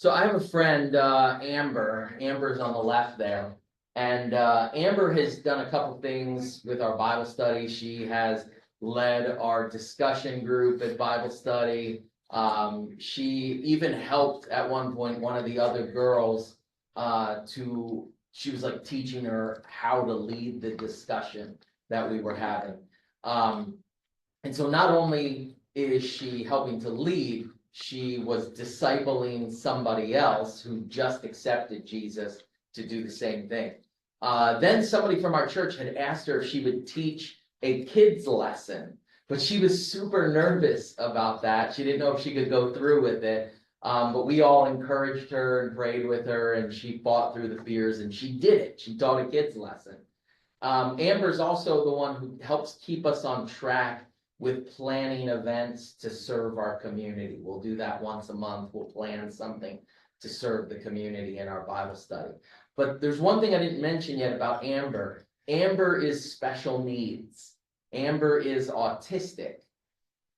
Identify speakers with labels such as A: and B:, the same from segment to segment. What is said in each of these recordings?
A: So I have a friend, Amber. Amber's on the left there. And Amber has done a couple things with our Bible study. She has led our discussion group at Bible study. She even helped at one point one of the other girls she was like teaching her how to lead the discussion that we were having. And so not only is she helping to lead, she was discipling somebody else who just accepted Jesus to do the same thing. Then somebody from our church had asked her if she would teach a kids lesson, but she was super nervous about that. She didn't know if she could go through with it. But we all encouraged her and prayed with her, and she fought through the fears, and she did it. She taught a kids lesson. Amber's also the one who helps keep us on track with planning events to serve our community. We'll do that once a month. We'll plan something to serve the community in our Bible study. But there's one thing I didn't mention yet about Amber. Amber is special needs. Amber is autistic.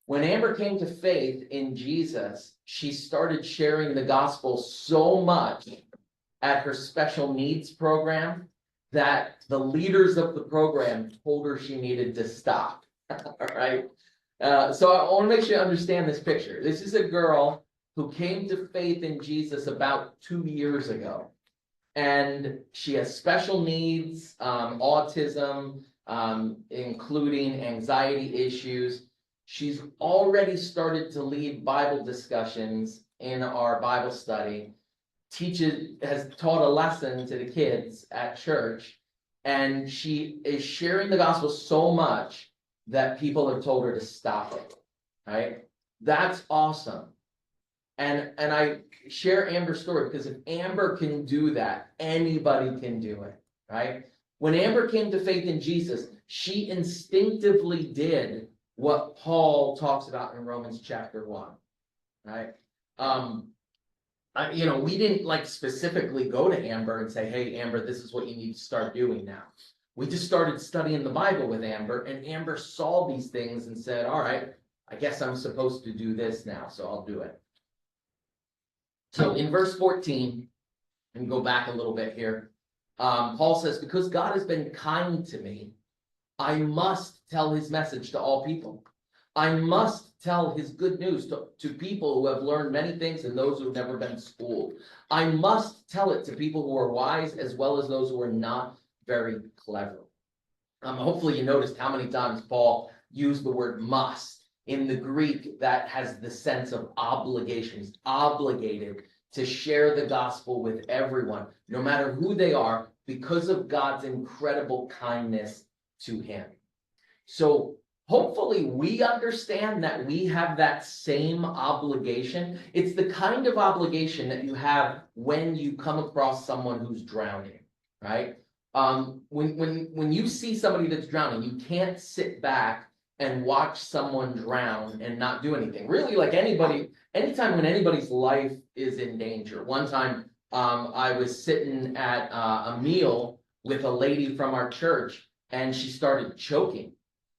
A: When Amber came to faith in Jesus, she started sharing the gospel so much at her special needs program that the leaders of the program told her she needed to stop. All right. So I want to make sure you understand this picture. This is a girl who came to faith in Jesus about 2 years ago. And she has special needs, autism, including anxiety issues. She's already started to lead Bible discussions in our Bible study, has taught a lesson to the kids at church, and she is sharing the gospel so much that people have told her to stop it, right? That's awesome. And I share Amber's story because if Amber can do that, anybody can do it, right? When Amber came to faith in Jesus, she instinctively did what Paul talks about in Romans chapter 1, right? We didn't like specifically go to Amber and say, hey, Amber, this is what you need to start doing now. We just started studying the Bible with Amber, and Amber saw these things and said, all right, I guess I'm supposed to do this now, so I'll do it. So in verse 14, and go back a little bit here, Paul says, because God has been kind to me, I must tell his message to all people. I must tell his good news to people who have learned many things and those who have never been schooled. I must tell it to people who are wise as well as those who are not very clever. Hopefully you noticed how many times Paul used the word must. In the Greek, that has the sense of obligation. He's obligated to share the gospel with everyone, no matter who they are, because of God's incredible kindness to him. So hopefully we understand that we have that same obligation. It's the kind of obligation that you have when you come across someone who's drowning, right? When you see somebody that's drowning, you can't sit back and watch someone drown and not do anything. Really, like anytime when anybody's life is in danger. One time, I was sitting at a meal with a lady from our church, and she started choking,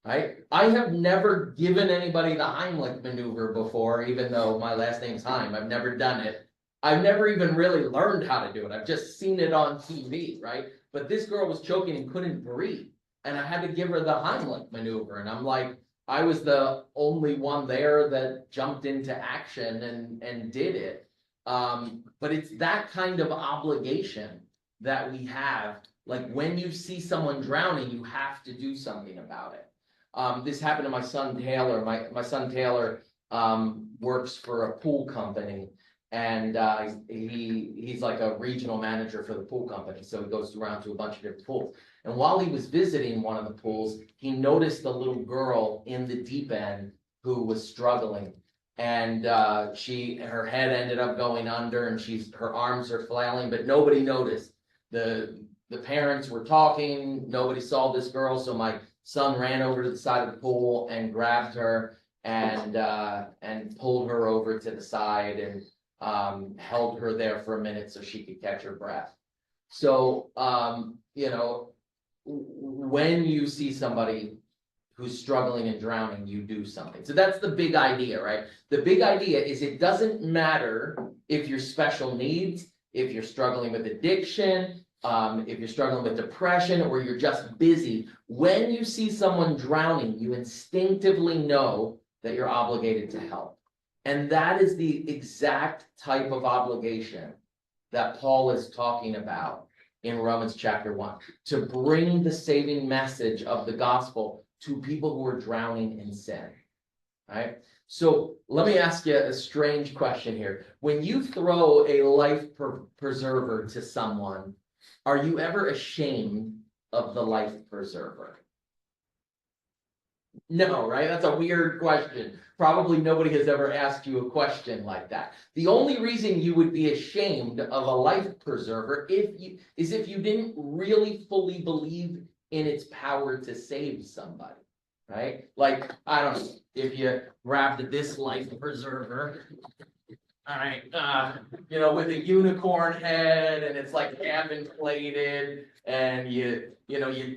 A: right? I have never given anybody the Heimlich maneuver before, even though my last name's Heim. I've never done it. I've never even really learned how to do it. I've just seen it on TV, right? But this girl was choking and couldn't breathe. And I had to give her the Heimlich maneuver. And I'm like, I was the only one there that jumped into action and did it. But it's that kind of obligation that we have. Like when you see someone drowning, you have to do something about it. This happened to my son Taylor. My son Taylor works for a pool company. And he's like a regional manager for the pool company. So he goes around to a bunch of different pools. And while he was visiting one of the pools, he noticed a little girl in the deep end who was struggling. And her head ended up going under, and her arms are flailing, but nobody noticed. The parents were talking, nobody saw this girl. So my son ran over to the side of the pool and grabbed her and pulled her over to the side and held her there for a minute so she could catch her breath. So, when you see somebody who's struggling and drowning, you do something. So that's the big idea, right? The big idea is it doesn't matter if you're special needs, if you're struggling with addiction, if you're struggling with depression, or you're just busy, when you see someone drowning, you instinctively know that you're obligated to help. And that is the exact type of obligation that Paul is talking about in Romans chapter 1, to bring the saving message of the gospel to people who are drowning in sin. Right? So let me ask you a strange question here. When you throw a life preserver to someone, are you ever ashamed of the life preserver? No, right? That's a weird question. Probably nobody has ever asked you a question like that. The only reason you would be ashamed of a life preserver is if you didn't really fully believe in its power to save somebody, right? Like, I don't know, if you grabbed this life preserver, all right, with a unicorn head, and it's like half inflated, and you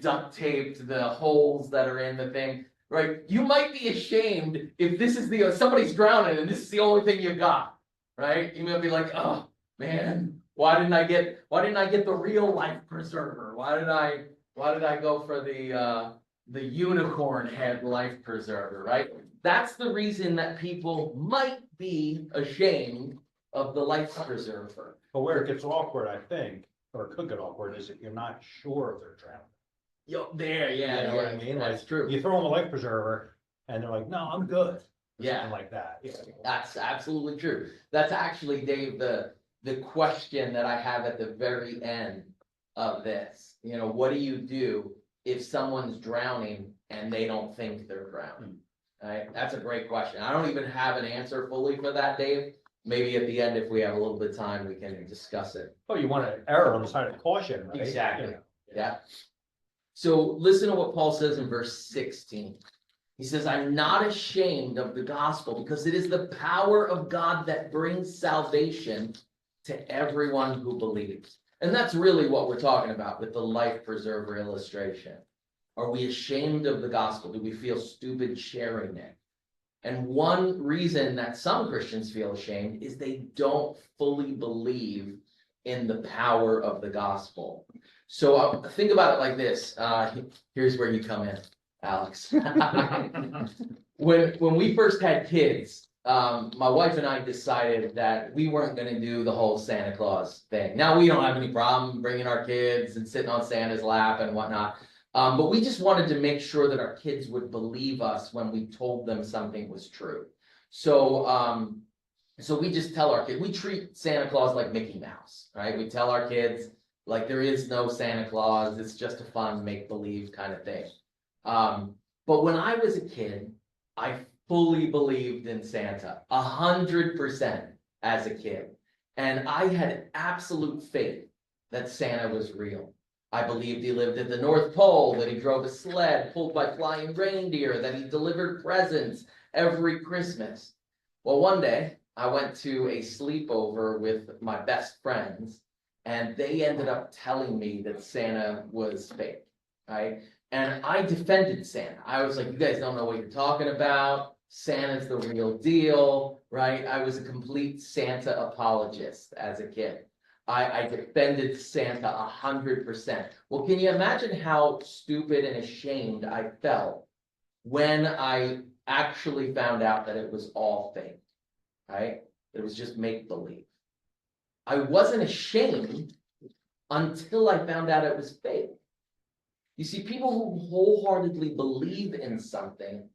A: duct taped the holes that are in the thing. Right, you might be ashamed if this is somebody's drowning and this is the only thing you got, right? You might be like, oh man, why didn't I get the real life preserver? Why did I go for the unicorn head life preserver, right? That's the reason that people might be ashamed of the life preserver.
B: But where it gets awkward, I think, or it could get awkward, is that you're not sure if they're drowning.
A: There, yeah,
B: you know what I mean?
A: That's
B: like,
A: true.
B: You throw them a life preserver, and they're like, "No, I'm good." Or
A: yeah,
B: like that. Yeah.
A: That's absolutely true. That's actually, Dave, the question that I have at the very end of this. What do you do if someone's drowning and they don't think they're drowning? Right? That's a great question. I don't even have an answer fully for that, Dave. Maybe at the end, if we have a little bit of time, we can discuss it.
B: Oh, you want to err on the side of caution, right?
A: Exactly. Yeah. So listen to what Paul says in verse 16. He says, I'm not ashamed of the gospel because it is the power of God that brings salvation to everyone who believes. And that's really what we're talking about with the life preserver illustration. Are we ashamed of the gospel? Do we feel stupid sharing it? And one reason that some Christians feel ashamed is they don't fully believe in the power of the gospel. So think about it like this. Here's where you come in, Alex. When we first had kids, my wife and I decided that we weren't going to do the whole Santa Claus thing. Now, we don't have any problem bringing our kids and sitting on Santa's lap and whatnot. But we just wanted to make sure that our kids would believe us when we told them something was true. So we just tell our kids, we treat Santa Claus like Mickey Mouse, right? We tell our kids, like, there is no Santa Claus. It's just a fun make-believe kind of thing. But when I was a kid, I fully believed in Santa, 100% as a kid. And I had absolute faith that Santa was real. I believed he lived at the North Pole, that he drove a sled pulled by flying reindeer, that he delivered presents every Christmas. Well, one day, I went to a sleepover with my best friends, and they ended up telling me that Santa was fake, right? And I defended Santa. I was like, you guys don't know what you're talking about. Santa's the real deal, right? I was a complete Santa apologist as a kid. I defended Santa 100%. Well, can you imagine how stupid and ashamed I felt when I actually found out that it was all fake, right? It was just make-believe. I wasn't ashamed until I found out it was fake. You see, people who wholeheartedly believe in something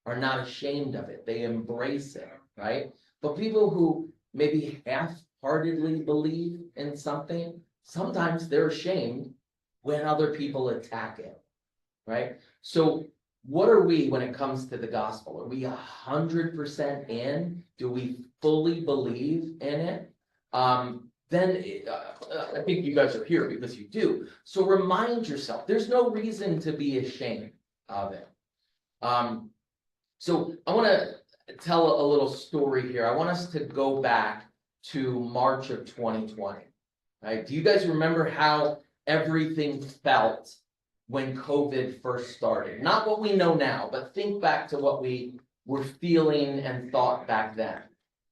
A: are not ashamed of it. They embrace it, right? But people who maybe half-heartedly believe in something, sometimes they're ashamed when other people attack it, right? So what are we when it comes to the gospel? Are we 100% in? Do we fully believe in it? Then I think you guys are here because you do. So remind yourself, there's no reason to be ashamed of it. So I want to tell a little story here. I want us to go back to March of 2020. Right? Do you guys remember how everything felt when COVID first started? Not what we know now, but think back to what we were feeling and thought back then.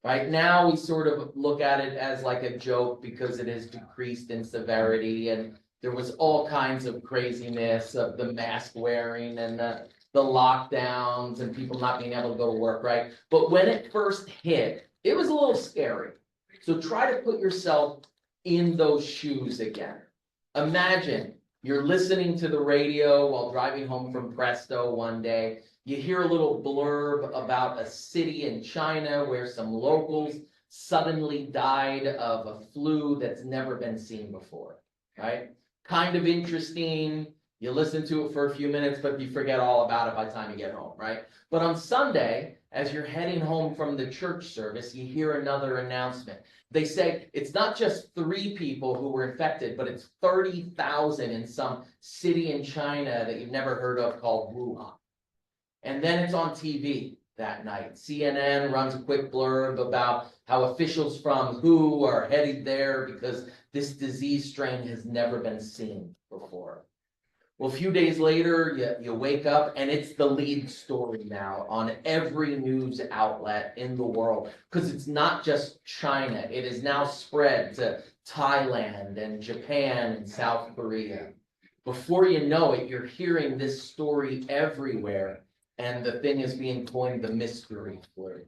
A: Right now, we sort of look at it as like a joke because it has decreased in severity, and there was all kinds of craziness of the mask wearing and the lockdowns and people not being able to go to work, right? But when it first hit, it was a little scary. So try to put yourself in those shoes again. Imagine you're listening to the radio while driving home from Presto one day. You hear a little blurb about a city in China where some locals suddenly died of a flu that's never been seen before, right? Kind of interesting. You listen to it for a few minutes, but you forget all about it by the time you get home, right? But on Sunday, as you're heading home from the church service, you hear another announcement. They say it's not just 3 people who were infected, but it's 30,000 in some city in China that you've never heard of called Wuhan. And then it's on TV that night. CNN runs a quick blurb about how officials from WHO are headed there because this disease strain has never been seen before. Well, a few days later, you wake up and it's the lead story now on every news outlet in the world, because it's not just China. It is now spread to Thailand and Japan and South Korea. Before you know it, you're hearing this story everywhere, and the thing is being coined the mystery flu.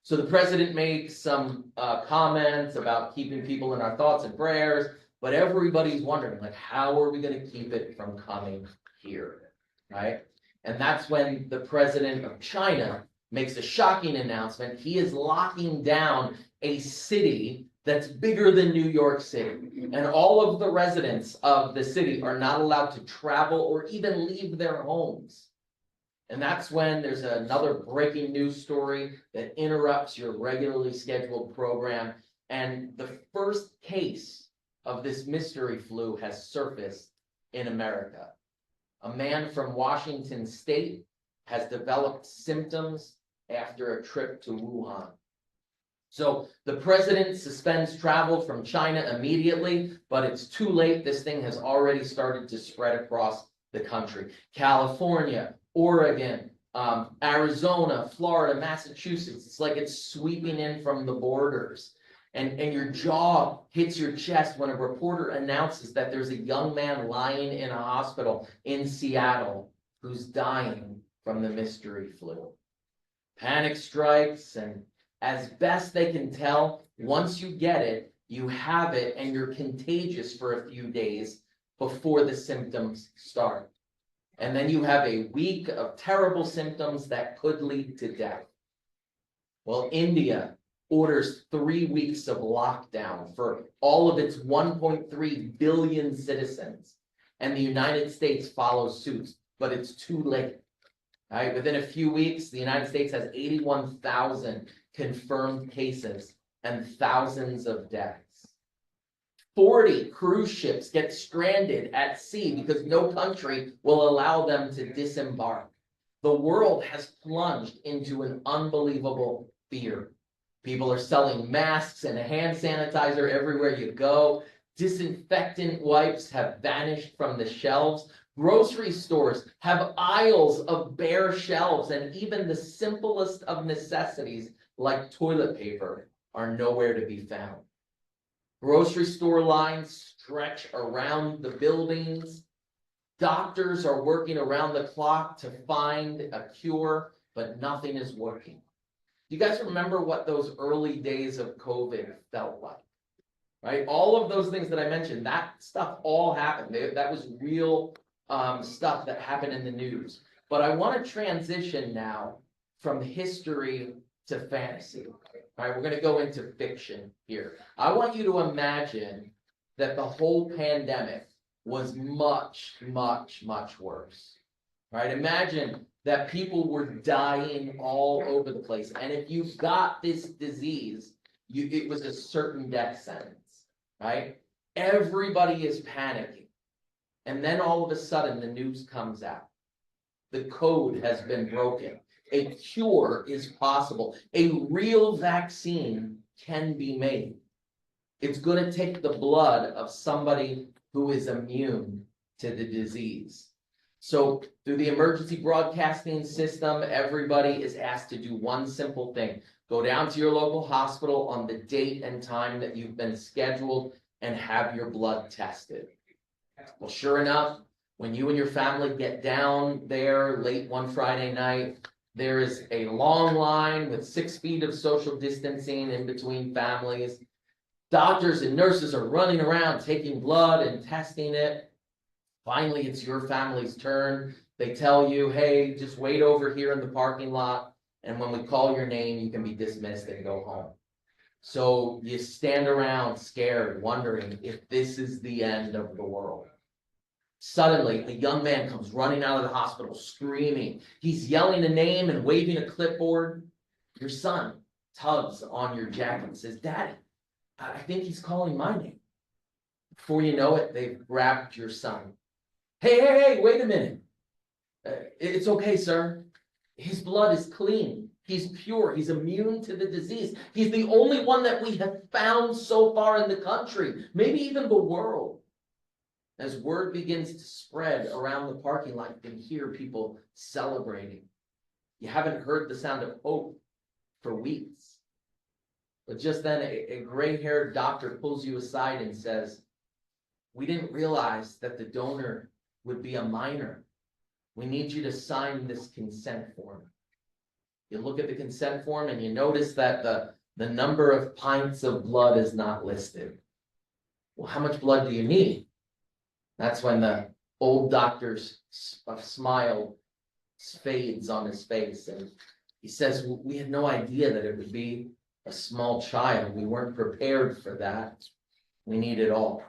A: So the president made some comments about keeping people in our thoughts and prayers. But everybody's wondering, like, how are we going to keep it from coming here, right? And that's when the president of China makes a shocking announcement. He is locking down a city that's bigger than New York City. And all of the residents of the city are not allowed to travel or even leave their homes. And that's when there's another breaking news story that interrupts your regularly scheduled program. And the first case of this mystery flu has surfaced in America. A man from Washington State has developed symptoms after a trip to Wuhan. So the president suspends travel from China immediately, but it's too late. This thing has already started to spread across the country. California, Oregon, Arizona, Florida, Massachusetts. It's like it's sweeping in from the borders. And your jaw hits your chest when a reporter announces that there's a young man lying in a hospital in Seattle who's dying from the mystery flu. Panic strikes, and as best they can tell, once you get it, you have it and you're contagious for a few days before the symptoms start. And then you have a week of terrible symptoms that could lead to death. Well, India orders 3 weeks of lockdown for all of its 1.3 billion citizens. And the United States follows suit, but it's too late. Right? Within a few weeks, the United States has 81,000 confirmed cases and thousands of deaths. 40 cruise ships get stranded at sea because no country will allow them to disembark. The world has plunged into an unbelievable fear. People are selling masks and hand sanitizer everywhere you go. Disinfectant wipes have vanished from the shelves. Grocery stores have aisles of bare shelves, and even the simplest of necessities, like toilet paper, are nowhere to be found. Grocery store lines stretch around the buildings. Doctors are working around the clock to find a cure, but nothing is working. Do you guys remember what those early days of COVID felt like? Right? All of those things that I mentioned, that stuff all happened. That was real stuff that happened in the news. But I want to transition now from history to fantasy. All right, we're going to go into fiction here. I want you to imagine that the whole pandemic was much, much, much worse. All right, imagine that people were dying all over the place. And if you got this disease, it was a certain death sentence, right? Everybody is panicking. And then all of a sudden, the news comes out. The code has been broken. A cure is possible. A real vaccine can be made. It's going to take the blood of somebody who is immune to the disease. So through the emergency broadcasting system, everybody is asked to do one simple thing. Go down to your local hospital on the date and time that you've been scheduled and have your blood tested. Well, sure enough, when you and your family get down there late one Friday night, there is a long line with 6 feet of social distancing in between families. Doctors and nurses are running around taking blood and testing it. Finally, it's your family's turn. They tell you, hey, just wait over here in the parking lot, and when we call your name, you can be dismissed and go home. So you stand around scared, wondering if this is the end of the world. Suddenly, a young man comes running out of the hospital, screaming. He's yelling a name and waving a clipboard. Your son tugs on your jacket and says, Daddy, I think he's calling my name. Before you know it, they've grabbed your son. Hey, wait a minute. It's okay, sir. His blood is clean. He's pure. He's immune to the disease. He's the only one that we have found so far in the country, maybe even the world. As word begins to spread around the parking lot, you can hear people celebrating. You haven't heard the sound of hope for weeks. But just then, a gray-haired doctor pulls you aside and says, we didn't realize that the donor would be a minor. We need you to sign this consent form. You look at the consent form and you notice that the number of pints of blood is not listed. Well, how much blood do you need? That's when the old doctor's smile fades on his face. And he says, we had no idea that it would be a small child. We weren't prepared for that. We need it all.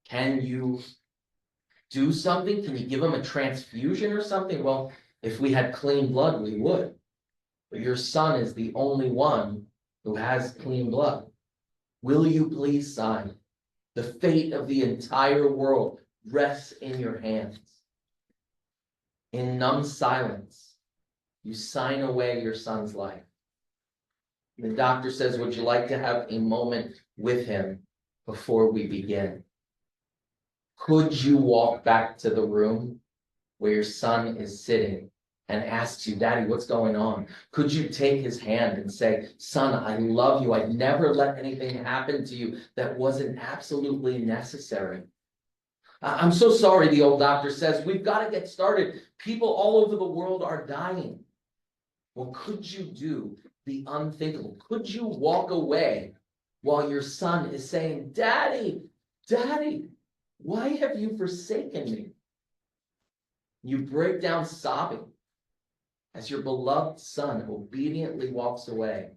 A: Can you do something? Can you give him a transfusion or something? Well, if we had clean blood, we would. But your son is the only one who has clean blood. Will you please sign? The fate of the entire world rests in your hands. In numb silence, you sign away your son's life. The doctor says, would you like to have a moment with him before we begin? Could you walk back to the room where your son is sitting and asks you, Daddy, what's going on? Could you take his hand and say, son, I love you. I'd never let anything happen to you that wasn't absolutely necessary. I'm so sorry, the old doctor says. We've got to get started. People all over the world are dying. Well, could you do the unthinkable? Could you walk away while your son is saying, Daddy, Daddy, why have you forsaken me? You break down sobbing as your beloved son obediently walks away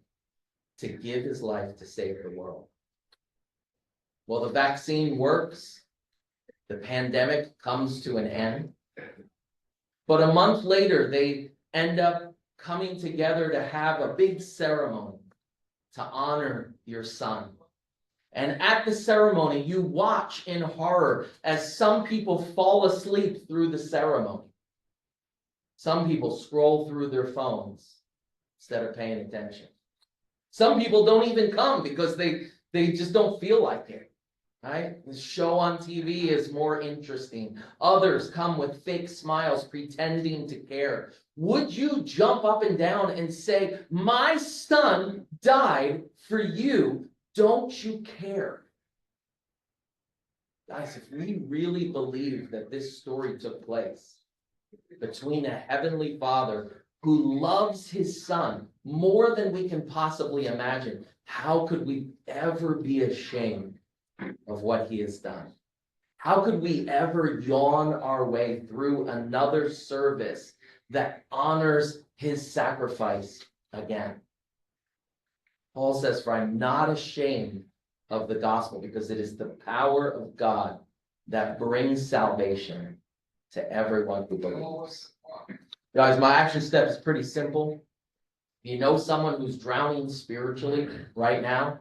A: to give his life to save the world. Well, the vaccine works. The pandemic comes to an end. But a month later, they end up coming together to have a big ceremony to honor your son. And at the ceremony, you watch in horror as some people fall asleep through the ceremony. Some people scroll through their phones instead of paying attention. Some people don't even come because they just don't feel like it, right? The show on TV is more interesting. Others come with fake smiles pretending to care. Would you jump up and down and say, my son died for you? Don't you care? Guys, if we really believe that this story took place between a heavenly Father who loves his son more than we can possibly imagine, how could we ever be ashamed of what he has done? How could we ever yawn our way through another service that honors his sacrifice again? Paul says, for I'm not ashamed of the gospel, because it is the power of God that brings salvation to everyone who believes. Guys, my action step is pretty simple. If you know someone who's drowning spiritually right now,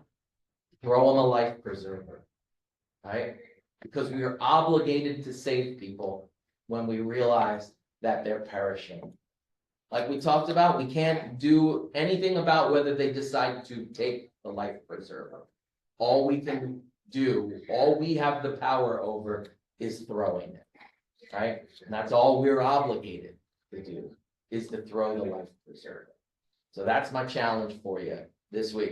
A: throw them a life preserver, right? Because we are obligated to save people when we realize that they're perishing. Like we talked about, we can't do anything about whether they decide to take the life preserver. All we can do, all we have the power over is throwing it, right? And that's all we're obligated to do, is to throw the life preserver. So that's my challenge for you this week.